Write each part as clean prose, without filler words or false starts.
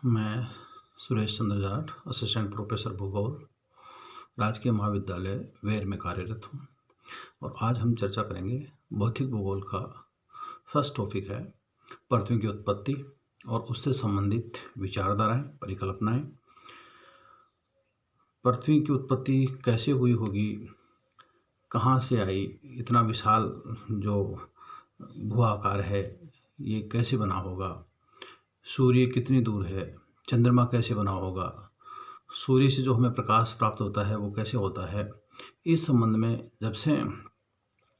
मैं Suresh Chandra Jat, assistant professor भूगोल, राजकीय महाविद्यालय वेर में कार्यरत हूँ। और आज हम चर्चा करेंगे भौतिक भूगोल का फर्स्ट टॉपिक है पृथ्वी की उत्पत्ति और उससे संबंधित विचारधाराएं, परिकल्पनाएं। पृथ्वी की उत्पत्ति कैसे हुई होगी, कहाँ से आई, इतना विशाल जो भू आकार है ये कैसे बना होगा, सूर्य कितनी दूर है, चंद्रमा कैसे बना होगा, सूर्य से जो हमें प्रकाश प्राप्त होता है वो कैसे होता है। इस संबंध में जब से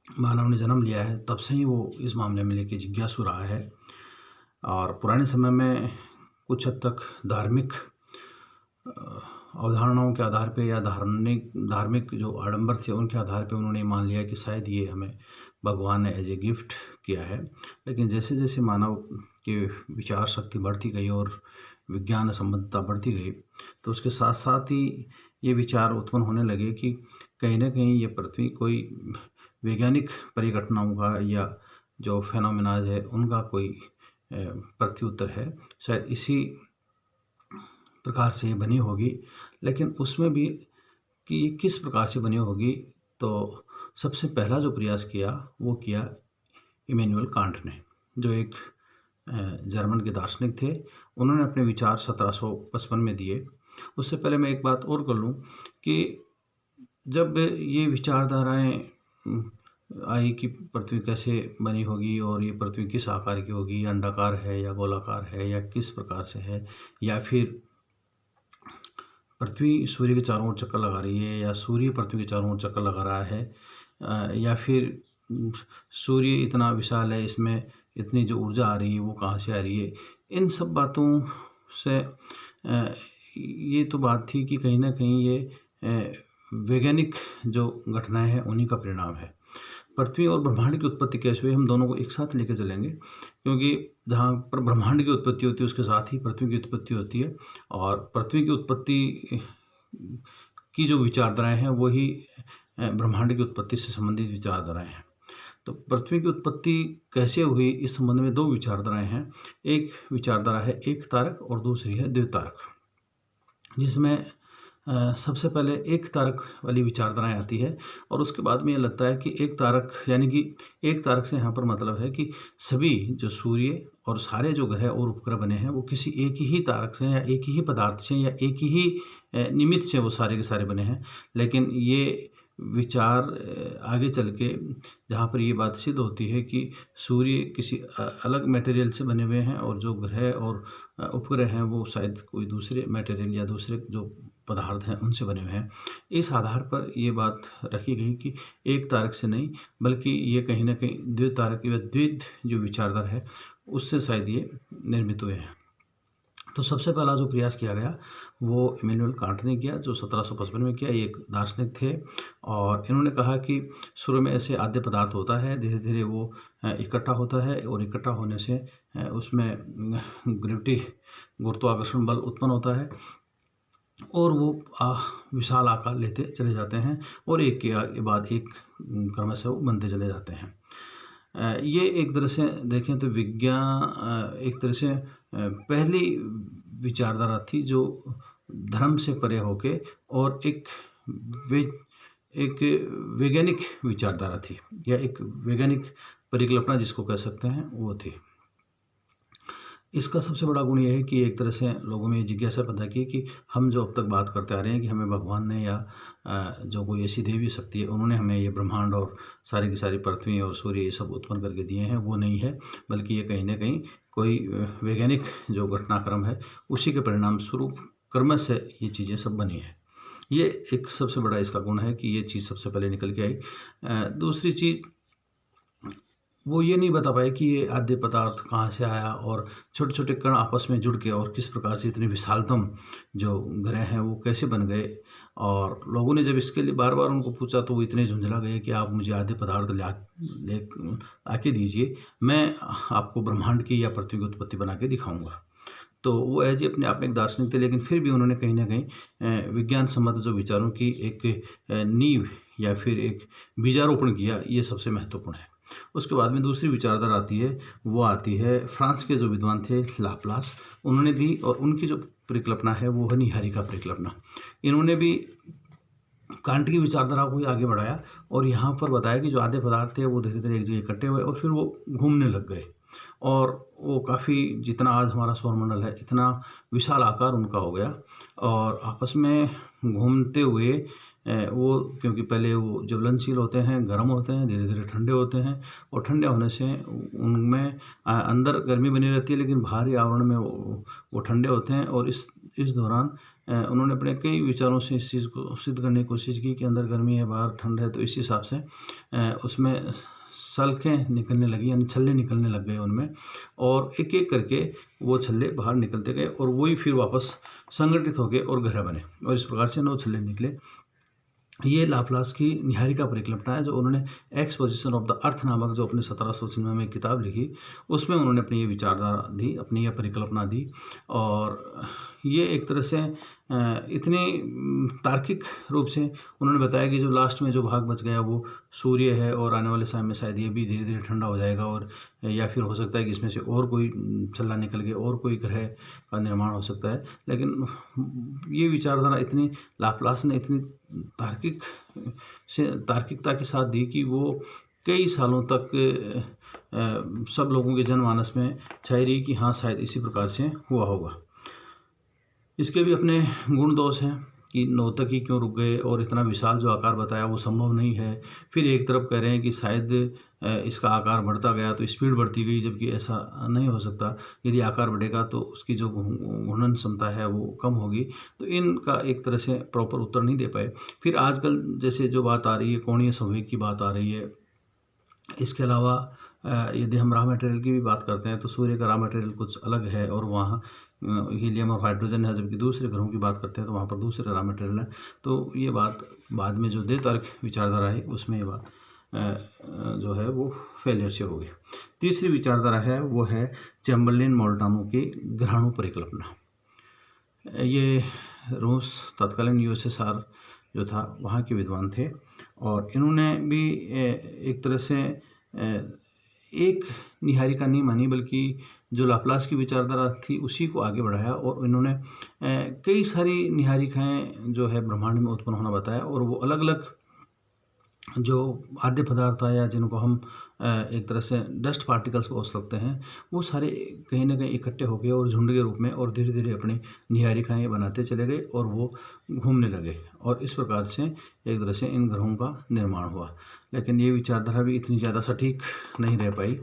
मानव ने जन्म लिया है तब से ही वो इस मामले में लेके जिज्ञासु रहा है। और पुराने समय में कुछ हद तक धार्मिक अवधारणाओं के आधार पे या धार्मिक जो आडंबर थे उनके आधार पे उन्होंने मान लिया कि शायद ये हमें भगवान ने एज ए गिफ्ट किया है। लेकिन जैसे जैसे मानव की विचार शक्ति बढ़ती गई और विज्ञान संबद्धता बढ़ती गई तो उसके साथ साथ ही ये विचार उत्पन्न होने लगे कि कहीं ना कहीं ये पृथ्वी कोई वैज्ञानिक परिघटनाओं का या जो फेनोमेनाज है उनका कोई प्रत्युत्तर है, शायद इसी प्रकार से ये बनी होगी। लेकिन उसमें भी कि ये किस प्रकार से बनी होगी, तो सबसे पहला जो प्रयास किया वो किया इमैनुअल कांट ने, जो एक जर्मन के दार्शनिक थे। उन्होंने अपने विचार 1755 में दिए। उससे पहले मैं एक बात और कर लूँ कि जब ये विचारधाराएं आई कि पृथ्वी कैसे बनी होगी और ये पृथ्वी किस आकार की होगी, अंडाकार है या गोलाकार है या किस प्रकार से है, या फिर पृथ्वी सूर्य के चारों ओर चक्कर लगा रही है या सूर्य पृथ्वी के चारों ओर चक्कर लगा रहा है, या फिर सूर्य इतना विशाल है, इसमें इतनी जो ऊर्जा आ रही है वो कहाँ से आ रही है। इन सब बातों से ये तो बात थी कि कहीं ना कहीं ये वैज्ञानिक जो घटनाएं हैं उन्हीं का परिणाम है। पृथ्वी और ब्रह्मांड की उत्पत्ति कैसे हुई, हम दोनों को एक साथ लेकर चलेंगे, क्योंकि जहाँ पर ब्रह्मांड की उत्पत्ति होती है उसके साथ ही पृथ्वी की उत्पत्ति होती है। और पृथ्वी की उत्पत्ति की जो विचारधाराएं हैं वही ब्रह्मांड की उत्पत्ति से संबंधित विचारधाराएं हैं। तो पृथ्वी की उत्पत्ति कैसे हुई इस संबंध में दो विचारधाराएं हैं। एक विचारधारा है एक तारक और दूसरी है द्वितारक, जिसमें सबसे पहले एक तारक वाली विचारधाराएं आती है। और उसके बाद में ये लगता है कि एक तारक यानी कि एक तारक से यहाँ पर मतलब है कि सभी जो सूर्य और सारे जो ग्रह और उपग्रह बने हैं वो किसी एक ही तारक से या एक ही पदार्थ से या एक ही निमित्त से वो सारे के सारे बने हैं। लेकिन ये विचार आगे चल के जहाँ पर ये बात सिद्ध होती है कि सूर्य किसी अलग मटेरियल से बने हुए हैं और जो ग्रह और उपग्रह हैं वो शायद कोई दूसरे मटेरियल या दूसरे जो पदार्थ हैं उनसे बने हुए हैं। इस आधार पर ये बात रखी गई कि एक तारक से नहीं बल्कि ये कहीं ना कहीं द्वितारक या द्विध जो विचारधारा है उससे शायद ये निर्मित हुए हैं। तो सबसे पहला जो प्रयास किया गया वो इमैनुअल कांट ने किया, जो 1755 में किया। ये एक दार्शनिक थे और इन्होंने कहा कि शुरू में ऐसे आद्य पदार्थ होता है, धीरे धीरे वो इकट्ठा होता है और इकट्ठा होने से उसमें ग्रेविटी गुरुत्वाकर्षण बल उत्पन्न होता है और वो विशाल आकार लेते चले जाते हैं और एक के बाद एक क्रमशः वो बनते चले जाते हैं। ये एक तरह से देखें तो विज्ञान एक तरह से पहली विचारधारा थी जो धर्म से परे होके और एक वैज्ञानिक विचारधारा थी या एक वैज्ञानिक परिकल्पना जिसको कह सकते हैं वो थी। इसका सबसे बड़ा गुण यह है कि एक तरह से लोगों में जिज्ञासा पैदा की कि हम जो अब तक बात करते आ रहे हैं कि हमें भगवान ने या जो कोई ऐसी देवी शक्ति है उन्होंने हमें ये ब्रह्मांड और सारी की सारी पृथ्वी और सूर्य ये सब उत्पन्न करके दिए हैं, वो नहीं है, बल्कि ये कहीं ना कहीं कोई वैज्ञानिक जो घटनाक्रम है उसी के परिणाम स्वरूप क्रम से ये चीज़ें सब बनी है। ये एक सबसे बड़ा इसका गुण है कि ये चीज़ सबसे पहले निकल के आई। दूसरी चीज़ वो ये नहीं बता पाए कि ये आद्य पदार्थ कहाँ से आया और छोटे छोटे कण आपस में जुड़ के और किस प्रकार से इतने विशालतम जो ग्रह हैं वो कैसे बन गए। और लोगों ने जब इसके लिए बार बार उनको पूछा तो वो इतने झुंझला गए कि आप मुझे आद्य पदार्थ ले आके दीजिए, मैं आपको ब्रह्मांड की या पृथ्वी की उत्पत्ति बना के दिखाऊँगा। तो वो एज अपने आप में एक दार्शनिक थे, लेकिन फिर भी उन्होंने कहीं ना कहीं विज्ञान सम्मत जो विचारों की एक नींव या फिर एक बीजारोपण किया, ये सबसे महत्वपूर्ण है। उसके बाद में दूसरी विचारधारा आती है, वो आती है फ्रांस के जो विद्वान थे लाप्लास, उन्होंने दी, और उनकी जो परिकल्पना है वो है निहारिका परिकल्पना। इन्होंने भी कांट की विचारधारा को ही आगे बढ़ाया और यहाँ पर बताया कि जो आधे पदार्थ थे वो धीरे धीरे एक जगह इकट्ठे हुए और फिर वो घूमने लग गए, और वो काफ़ी, जितना आज हमारा सौरमंडल है इतना विशाल आकार उनका हो गया, और आपस में घूमते हुए वो, क्योंकि पहले वो ज्वलनशील होते हैं, गर्म होते हैं, धीरे धीरे ठंडे होते हैं, और ठंडे होने से उनमें अंदर गर्मी बनी रहती है, लेकिन बाहरी आवरण में वो ठंडे होते हैं। और इस दौरान उन्होंने अपने कई विचारों से इस चीज़ को सिद्ध करने की कोशिश की कि अंदर गर्मी है, बाहर ठंड है, तो इस हिसाब से उसमें सल्खें निकलने लगी, यानी छल्ले निकलने लग गए उनमें, और एक एक करके वो छल्ले बाहर निकलते गए, और वही फिर वापस संगठित हो गए और ग्रह बने, और इस प्रकार से 9 छल्ले निकले। ये लाप्लास की निहारिका परिकल्पना है, जो उन्होंने एक्सपोजिशन ऑफ द अर्थ नामक जो अपने 1796 में किताब लिखी, उसमें उन्होंने अपनी ये विचारधारा दी, अपनी यह परिकल्पना दी। और ये एक तरह से इतनी तार्किक रूप से उन्होंने बताया कि जो लास्ट में जो भाग बच गया वो सूर्य है, और आने वाले समय में शायद ये भी धीरे धीरे ठंडा हो जाएगा, और या फिर हो सकता है कि इसमें से और कोई छल्ला निकल के और कोई ग्रह का निर्माण हो सकता है। लेकिन ये विचारधारा इतनी, लाप्लास ने इतनी तार्किकता के साथ दी कि वो कई सालों तक सब लोगों के जनमानस में छाई रही कि हाँ, शायद इसी प्रकार से हुआ होगा। इसके भी अपने गुण दोष हैं कि 9 तक ही क्यों रुक गए, और इतना विशाल जो आकार बताया वो संभव नहीं है। फिर एक तरफ कह रहे हैं कि शायद इसका आकार बढ़ता गया तो स्पीड बढ़ती गई, जबकि ऐसा नहीं हो सकता। यदि आकार बढ़ेगा तो उसकी जो घूर्णन क्षमता है वो कम होगी। तो इनका एक तरह से प्रॉपर उत्तर नहीं दे पाए। फिर आजकल जैसे जो बात आ रही है, कोणीय संवेग की बात आ रही है। इसके अलावा यदि हम रॉ मटेरियल की भी बात करते हैं तो सूर्य का रॉ मटेरियल कुछ अलग है, और वहाँ हीलियम और हाइड्रोजन है, जबकि दूसरे ग्रहों की बात करते हैं तो वहाँ पर दूसरे रॉ मटेरियल है। तो ये बात बाद में जो दे तर्क विचारधारा है उसमें ये बात जो है वो फेलियर से हो गई। तीसरी विचारधारा है वो है चैम्बरलिन मोल्टानो की ग्रहाणु परिकल्पना। ये रूस, तत्कालीन USSR जो था वहाँ के विद्वान थे, और इन्होंने भी एक तरह से एक निहारिका नहीं मानी, बल्कि जो लाप्लास की विचारधारा थी उसी को आगे बढ़ाया, और इन्होंने कई सारी निहारिकाएं जो है ब्रह्मांड में उत्पन्न होना बताया, और वो अलग अलग जो आद्य पदार्थ या जिनको हम एक तरह से डस्ट पार्टिकल्स बोल सकते हैं, वो सारे कहीं ना कहीं इकट्ठे हो गए और झुंड के रूप में, और धीरे धीरे अपनी निहारिकाएँ बनाते चले गए और वो घूमने लगे, और इस प्रकार से एक तरह से इन ग्रहों का निर्माण हुआ। लेकिन ये विचारधारा भी इतनी ज़्यादा सटीक नहीं रह पाई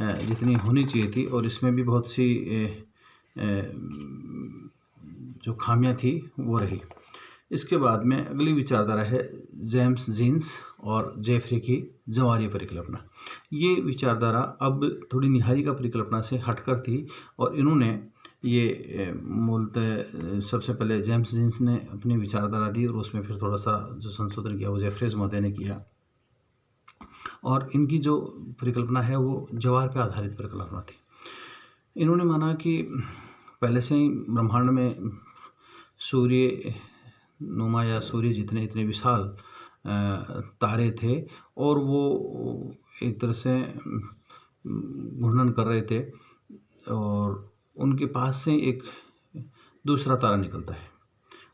जितनी होनी चाहिए थी, और इसमें भी बहुत सी जो खामियां थी वो रही। इसके बाद में अगली विचारधारा है जेम्स जीन्स और जेफरी की जवारी परिकल्पना। ये विचारधारा अब थोड़ी निहारिका परिकल्पना से हटकर थी, और इन्होंने ये मूलतः सबसे पहले जेम्स जीन्स ने अपनी विचारधारा दी, और उसमें फिर थोड़ा सा जो संशोधन किया वो जेफ्रेज महोदय ने किया। और इनकी जो परिकल्पना है वो जवार पर आधारित परिकल्पना थी। इन्होंने माना कि पहले से ही ब्रह्मांड में सूर्य नुमा या सूर्य जितने इतने विशाल तारे थे, और वो एक तरह से घूर्णन कर रहे थे, और उनके पास से एक दूसरा तारा निकलता है,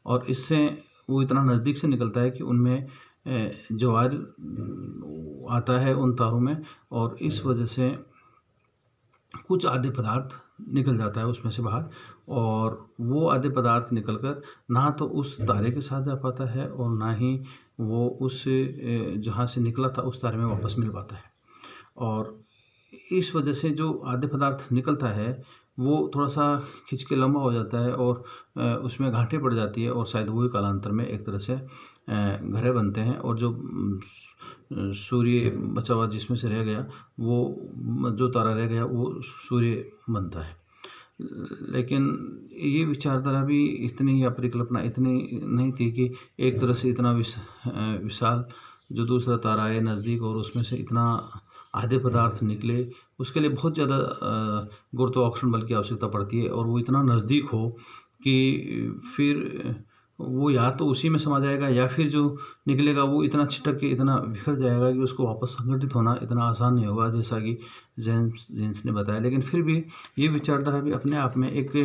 और इससे वो इतना नज़दीक से निकलता है कि उनमें ज्वार आता है उन तारों में, और इस वजह से कुछ आधे पदार्थ निकल जाता है उसमें से बाहर, और वो आधे पदार्थ निकलकर ना तो उस तारे के साथ जा पाता है, और ना ही वो उस जहाँ से निकला था उस तारे में वापस मिल पाता है। और इस वजह से जो आधे पदार्थ निकलता है वो थोड़ा सा खिंच के लंबा हो जाता है, और उसमें गांठें पड़ जाती है, और शायद वही कालांतर में एक तरह से ग्रह बनते हैं, और जो सूर्य बचा हुआ जिसमें से रह गया, वो जो तारा रह गया वो सूर्य बनता है। लेकिन ये विचारधारा भी इतनी, या परिकल्पना इतनी नहीं थी कि एक तरह से इतना विशाल जो दूसरा तारा है नज़दीक, और उसमें से इतना आधे पदार्थ निकले। उसके लिए बहुत ज़्यादा गुरुत्वाकर्षण बल की आवश्यकता पड़ती है, और वो इतना नज़दीक हो कि फिर वो या तो उसी में समा जाएगा या फिर जो निकलेगा वो इतना छिटक के इतना बिखर जाएगा कि उसको वापस संगठित होना इतना आसान नहीं होगा, जैसा कि जेम्स ने बताया। लेकिन फिर भी ये विचारधारा भी अपने आप में एक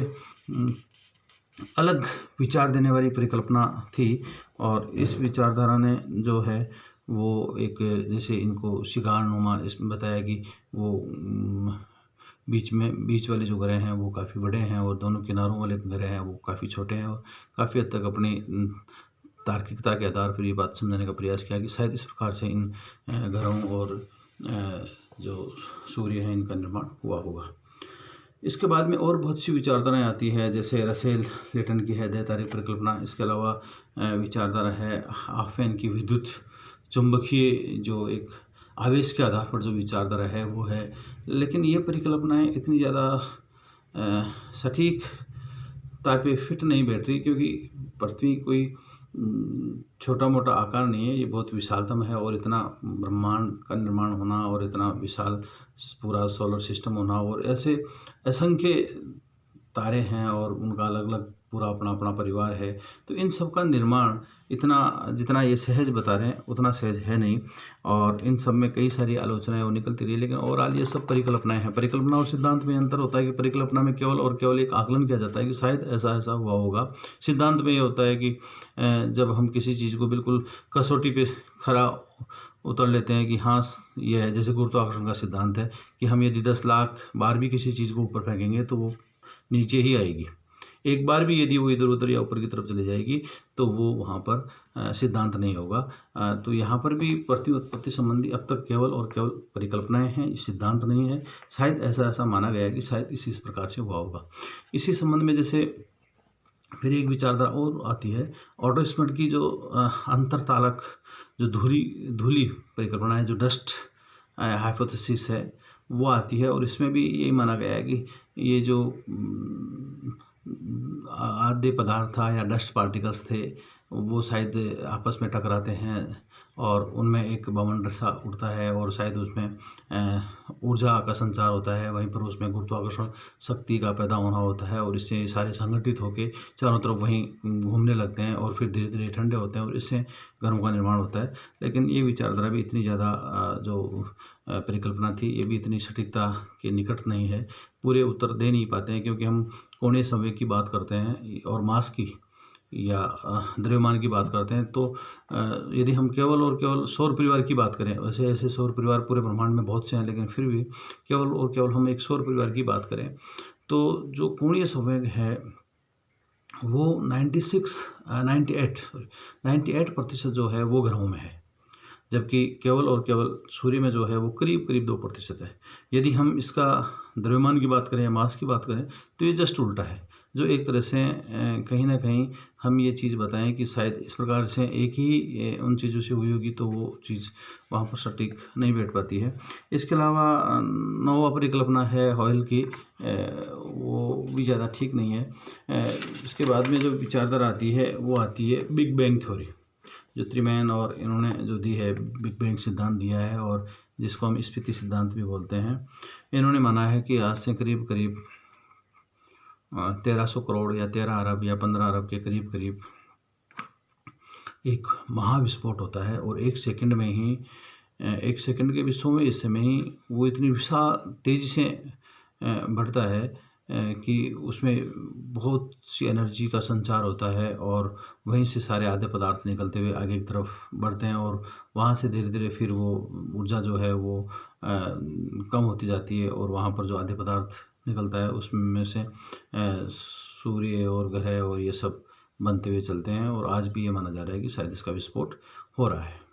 अलग विचार देने वाली परिकल्पना थी। और इस विचारधारा ने जो है वो एक, जैसे इनको शिगारनुमा इसमें बताया कि वो बीच वाले जो ग्रह हैं वो काफ़ी बड़े हैं और दोनों किनारों वाले ग्रह हैं वो काफ़ी छोटे हैं। और काफ़ी हद तक अपनी तार्किकता के आधार पर ये बात समझाने का प्रयास किया कि शायद इस प्रकार से इन ग्रहों और जो सूर्य है इनका निर्माण हुआ होगा। इसके बाद में और बहुत सी विचारधाराएं आती है, जैसे रसेल लेटन की है दैतारिक परिकल्पना। इसके अलावा विचारधारा है आफेन की विद्युत चुंबकीय जो एक आवेश के आधार पर जो विचारधारा है वो है। लेकिन ये परिकल्पनाएं इतनी ज़्यादा सटीकता पे फिट नहीं बैठ रही, क्योंकि पृथ्वी कोई छोटा मोटा आकार नहीं है, ये बहुत विशालतम है। और इतना ब्रह्मांड का निर्माण होना और इतना विशाल पूरा सोलर सिस्टम होना और ऐसे असंख्य तारे हैं और उनका अलग अलग पूरा अपना अपना परिवार है, तो इन सब का निर्माण इतना जितना ये सहज बता रहे हैं उतना सहज है नहीं। और इन सब में कई सारी आलोचनाएं वो निकलती रही। लेकिन ओवरऑल ये सब परिकल्पनाएं हैं। परिकल्पना और सिद्धांत में अंतर होता है कि परिकल्पना में केवल और केवल एक आकलन किया जाता है कि शायद ऐसा ऐसा हुआ होगा। सिद्धांत में ये होता है कि जब हम किसी चीज़ को बिल्कुल कसौटी पे खरा उतर लेते हैं कि हाँ ये है, जैसे गुरुत्वाकर्षण का सिद्धांत है कि हम यदि 10 लाख बार भी किसी चीज़ को ऊपर फेंकेंगे तो वो नीचे ही आएगी। एक बार भी यदि वो इधर उधर या ऊपर की तरफ चली जाएगी तो वो वहाँ पर सिद्धांत नहीं होगा। तो यहाँ पर भी पृथ्वी उत्पत्ति संबंधी अब तक केवल और केवल परिकल्पनाएं हैं, सिद्धांत नहीं है। शायद ऐसा माना गया है कि शायद इसी प्रकार से हुआ होगा। इसी संबंध में जैसे फिर एक विचारधारा और आती है ऑटो स्मिट की, जो अंतरतालक जो धूली परिकल्पना है, जो डस्ट हाइपोथेसिस है, वो आती है। और इसमें भी यही माना गया है कि ये जो आद्य पदार्थ था या डस्ट पार्टिकल्स थे वो शायद आपस में टकराते हैं और उनमें एक बवंडर सा उड़ता है और शायद उसमें ऊर्जा का संचार होता है। वहीं पर उसमें गुरुत्वाकर्षण शक्ति का पैदा होना होता है और इससे सारे संगठित होकर चारों तरफ वहीं घूमने लगते हैं और फिर धीरे धीरे ठंडे होते हैं और इससे गर्म का निर्माण होता है। लेकिन ये विचारधारा भी इतनी ज़्यादा जो परिकल्पना थी ये भी इतनी सटीकता के निकट नहीं है, पूरे उत्तर दे नहीं पाते हैं, क्योंकि हम कोणीय संवेग की बात करते हैं और मास की या द्रव्यमान की बात करते हैं। तो यदि हम केवल और केवल सौर परिवार की बात करें, वैसे ऐसे सौर परिवार पूरे ब्रह्मांड में बहुत से हैं, लेकिन फिर भी केवल और केवल हम एक सौर परिवार की बात करें तो जो कोणीय संवेग है वो 98% जो है वो ग्रहों में है, जबकि केवल और केवल सूर्य में जो है वो करीब करीब 2% है। यदि हम इसका द्रव्यमान की बात करें या मास की बात करें तो ये जस्ट उल्टा है, जो एक तरह से कहीं ना कहीं हम ये चीज़ बताएं कि शायद इस प्रकार से एक ही उन चीज़ों से हुई होगी तो वो चीज़ वहाँ पर सटीक नहीं बैठ पाती है। इसके अलावा नौवा परिकल्पना है हॉयल की, वो भी ज़्यादा ठीक नहीं है। इसके बाद में जो विचारधारा आती है वो आती है बिग बैंग थ्योरी, जो त्रिमैन और इन्होंने जो दी है, बिग बैंग सिद्धांत दिया है और जिसको हम स्फीति सिद्धांत भी बोलते हैं। इन्होंने माना है कि आज से करीब करीब 1300 करोड़ या 13 अरब या 15 अरब के करीब करीब एक महाविस्फोट होता है और एक सेकंड में ही, एक सेकंड के भी 100वें हिस्से में ही वो इतनी विशाल तेज़ी से बढ़ता है कि उसमें बहुत सी एनर्जी का संचार होता है और वहीं से सारे आधे पदार्थ निकलते हुए आगे की तरफ बढ़ते हैं और वहाँ से धीरे धीरे फिर वो ऊर्जा जो है वो कम होती जाती है और वहाँ पर जो आधे पदार्थ निकलता है उसमें से सूर्य और ग्रह और ये सब बनते हुए चलते हैं। और आज भी ये माना जा रहा है कि शायद इसका विस्फोट हो रहा है।